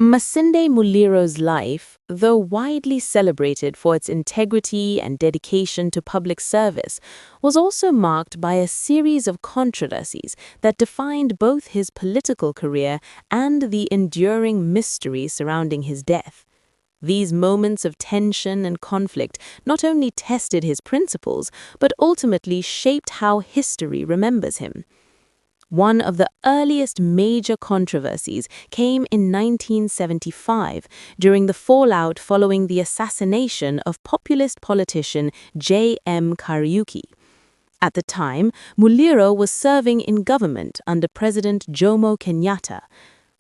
Masinde Muliro's life, though widely celebrated for its integrity and dedication to public service, was also marked by a series of controversies that defined both his political career and the enduring mystery surrounding his death. These moments of tension and conflict not only tested his principles, but ultimately shaped how history remembers him. One of the earliest major controversies came in 1975 during the fallout following the assassination of populist politician J.M. Kariuki. At the time, Muliro was serving in government under President Jomo Kenyatta.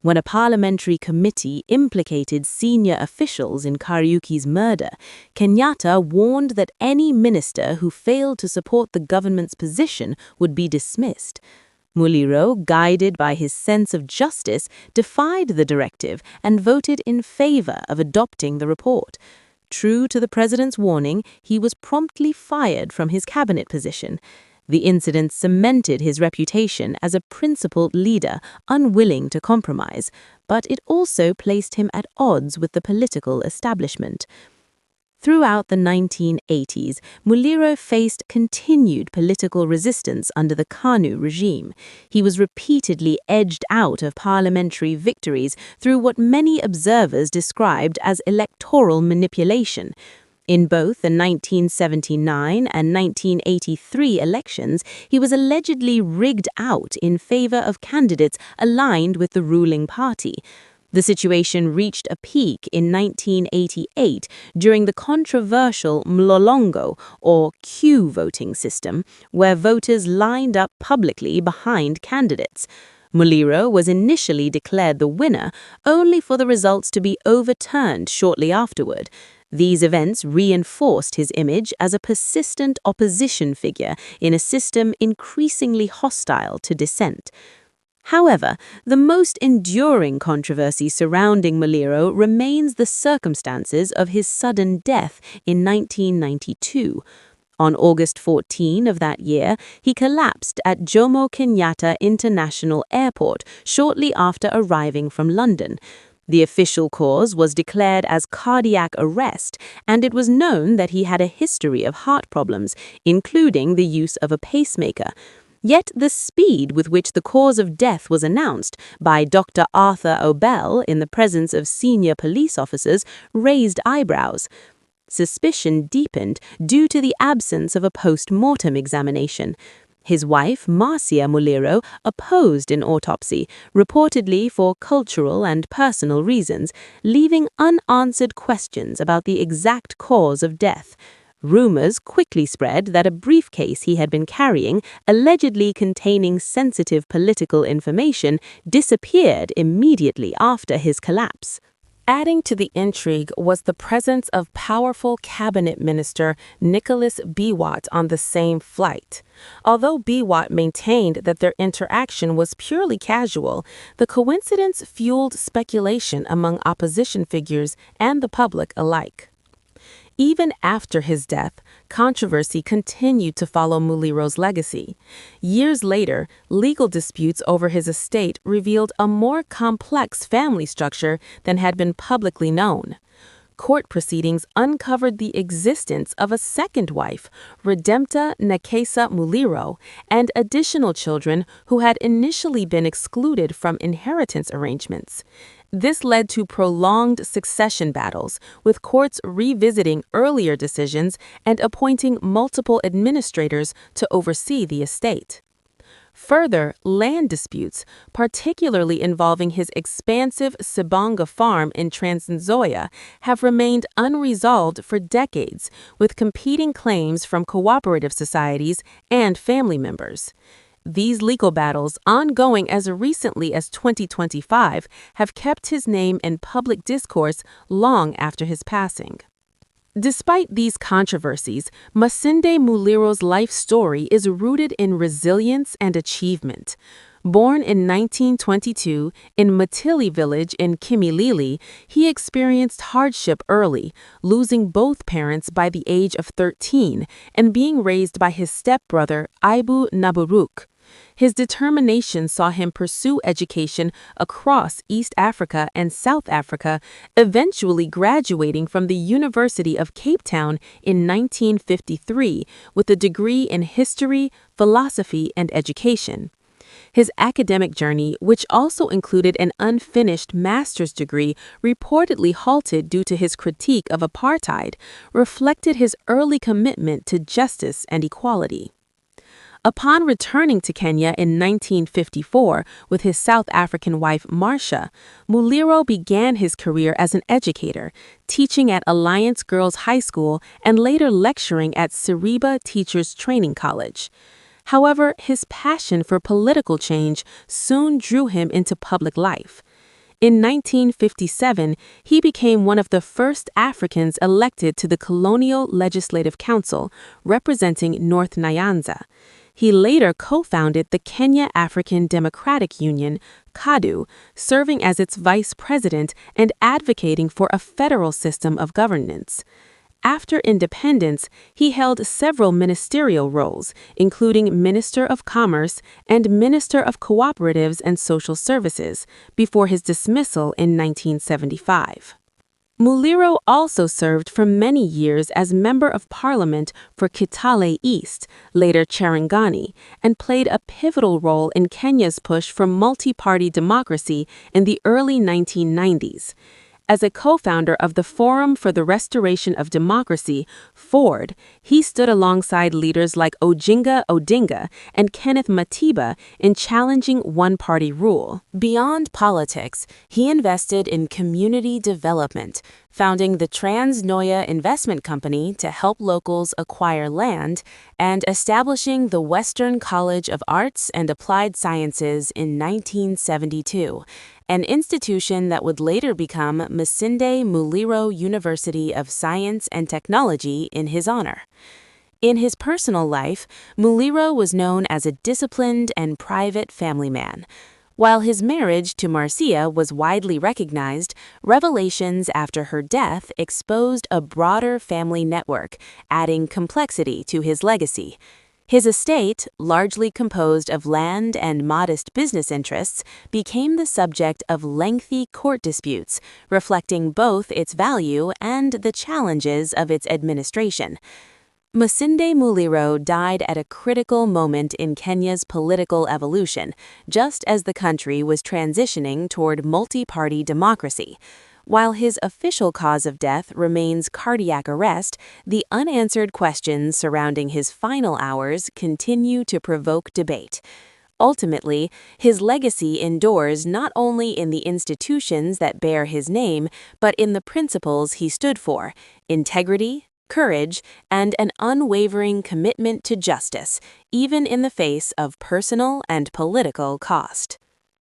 When a parliamentary committee implicated senior officials in Kariuki's murder, Kenyatta warned that any minister who failed to support the government's position would be dismissed. Muliro, guided by his sense of justice, defied the directive and voted in favor of adopting the report. True to the president's warning, he was promptly fired from his cabinet position. The incident cemented his reputation as a principled leader, unwilling to compromise, but it also placed him at odds with the political establishment. Throughout the 1980s, Muliro faced continued political resistance under the KANU regime. He was repeatedly edged out of parliamentary victories through what many observers described as electoral manipulation. In both the 1979 and 1983 elections, he was allegedly rigged out in favor of candidates aligned with the ruling party. The situation reached a peak in 1988 during the controversial Mlolongo, or queue voting system, where voters lined up publicly behind candidates. Muliro was initially declared the winner, only for the results to be overturned shortly afterward. These events reinforced his image as a persistent opposition figure in a system increasingly hostile to dissent. However, the most enduring controversy surrounding Muliro remains the circumstances of his sudden death in 1992. On August 14 of that year, he collapsed at Jomo Kenyatta International Airport shortly after arriving from London. The official cause was declared as cardiac arrest, and it was known that he had a history of heart problems, including the use of a pacemaker. Yet the speed with which the cause of death was announced by Dr. Arthur Obel in the presence of senior police officers raised eyebrows. Suspicion deepened due to the absence of a post-mortem examination. His wife, Marcia Muliro, opposed an autopsy, reportedly for cultural and personal reasons, leaving unanswered questions about the exact cause of death. Rumors quickly spread that a briefcase he had been carrying, allegedly containing sensitive political information, disappeared immediately after his collapse. Adding to the intrigue was the presence of powerful cabinet minister Nicholas Biwott on the same flight. Although Biwott maintained that their interaction was purely casual, the coincidence fueled speculation among opposition figures and the public alike. Even after his death, controversy continued to follow Muliro's legacy. Years later, legal disputes over his estate revealed a more complex family structure than had been publicly known. Court proceedings uncovered the existence of a second wife, Redempta Nekesa Muliro, and additional children who had initially been excluded from inheritance arrangements. This led to prolonged succession battles, with courts revisiting earlier decisions and appointing multiple administrators to oversee the estate. Further, land disputes, particularly involving his expansive Sibonga farm in Trans Nzoia, have remained unresolved for decades, with competing claims from cooperative societies and family members. These legal battles, ongoing as recently as 2025, have kept his name in public discourse long after his passing. Despite these controversies, Masinde Muliro's life story is rooted in resilience and achievement. Born in 1922 in Matili village in Kimilili, he experienced hardship early, losing both parents by the age of 13 and being raised by his stepbrother Ibu Naburuk. His determination saw him pursue education across East Africa and South Africa, eventually graduating from the University of Cape Town in 1953 with a degree in history, philosophy, and education. His academic journey, which also included an unfinished master's degree reportedly halted due to his critique of apartheid, reflected his early commitment to justice and equality. Upon returning to Kenya in 1954 with his South African wife Marcia, Muliro began his career as an educator, teaching at Alliance Girls High School and later lecturing at Siriba Teachers Training College. However, his passion for political change soon drew him into public life. In 1957, he became one of the first Africans elected to the Colonial Legislative Council, representing North Nyanza. He later co-founded the Kenya African Democratic Union, KADU, serving as its vice president and advocating for a federal system of governance. After independence, he held several ministerial roles, including Minister of Commerce and Minister of Cooperatives and Social Services, before his dismissal in 1975. Muliro also served for many years as Member of Parliament for Kitale East, later Cherangani, and played a pivotal role in Kenya's push for multi-party democracy in the early 1990s. As a co-founder of the Forum for the Restoration of Democracy, FORD, he stood alongside leaders like Ojinga Odinga and Kenneth Matiba in challenging one-party rule. Beyond politics, he invested in community development, founding the Trans Noya Investment Company to help locals acquire land, and establishing the Western College of Arts and Applied Sciences in 1972, an institution that would later become Masinde Muliro University of Science and Technology in his honor. In his personal life, Muliro was known as a disciplined and private family man. While his marriage to Marcia was widely recognized, revelations after her death exposed a broader family network, adding complexity to his legacy. His estate, largely composed of land and modest business interests, became the subject of lengthy court disputes, reflecting both its value and the challenges of its administration. Masinde Muliro died at a critical moment in Kenya's political evolution, just as the country was transitioning toward multi-party democracy. While his official cause of death remains cardiac arrest, the unanswered questions surrounding his final hours continue to provoke debate. Ultimately, his legacy endures not only in the institutions that bear his name, but in the principles he stood for: integrity, courage, and an unwavering commitment to justice, even in the face of personal and political cost.